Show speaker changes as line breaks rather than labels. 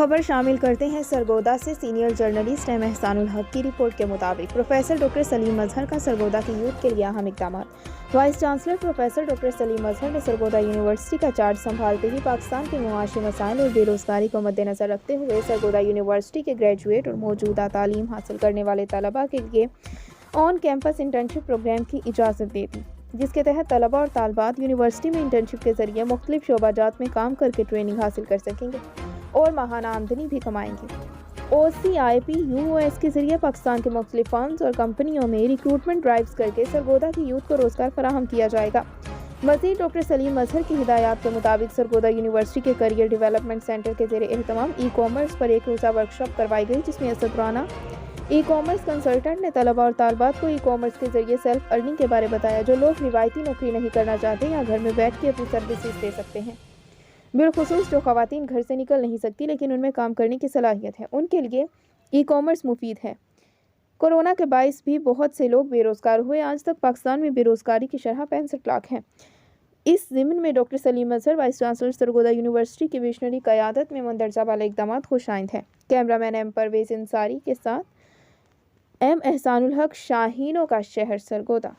خبر شامل کرتے ہیں سرگودا سے۔ سینئر جرنلسٹ ایم احسان الحق کی رپورٹ کے مطابق پروفیسر ڈاکٹر سلیم اظہر کا سرگودا کی یوتھ کے لیے اہم اقدامات۔ Vice chancellor professor doctor Saleem Azhar نے سرگودا یونیورسٹی کا چارج سنبھالتے ہی پاکستان کے معاشی مسائل اور بے روزگاری کو مد نظر رکھتے ہوئے سرگودا یونیورسٹی کے گریجویٹ اور موجودہ تعلیم حاصل کرنے والے طلباء کے لیے آن کیمپس انٹرنشپ پروگرام کی اجازت دے دی، جس کے تحت طلباء اور طالبات یونیورسٹی میں انٹرنشپ کے ذریعے مختلف شعبہ جات میں کام کر کے ٹریننگ حاصل کر سکیں گے اور ماہانہ آمدنی بھی کمائیں گے۔ OCIP-UOS کے ذریعے پاکستان کے مختلف فرمز اور کمپنیوں میں ریکروٹمنٹ ڈرائیوز کر کے سرگودا کی یوتھ کو روزگار فراہم کیا جائے گا۔ مزید ڈاکٹر سلیم اظہر کی ہدایات کے مطابق سرگودا یونیورسٹی کے کیریئر ڈیولپمنٹ سینٹر کے زیر اہتمام ای کامرس پر ایک روزہ ورکشاپ کروائی گئی، جس میں Asad Rana e commerce consultant نے طلباء اور طالبات کو ای کامرس کے ذریعے سیلف ارننگ کے بارے بتایا، جو لوگ روایتی نوکری نہیں کرنا چاہتے یا گھر میں بیٹھ کے اپنی سروسز دے سکتے ہیں، بالخصوص جو خواتین گھر سے نکل نہیں سکتی لیکن ان میں کام کرنے کی صلاحیت ہے، ان کے لیے ای کامرس مفید ہے۔ کورونا کے باعث بھی بہت سے لوگ بے روزگار ہوئے۔ آج تک پاکستان میں بے روزگاری کی شرح 65 لاکھ ہے۔ اس ضمن میں doctor Saleem Azhar vice chancellor Sargodha university کی ویژنری قیادت میں مندرجہ بالا اقدامات خوش آئند ہیں۔ Camera man M Pervez Ansari کے ساتھ ایم احسان الحق، شاہینوں کا شہر، سرگودا۔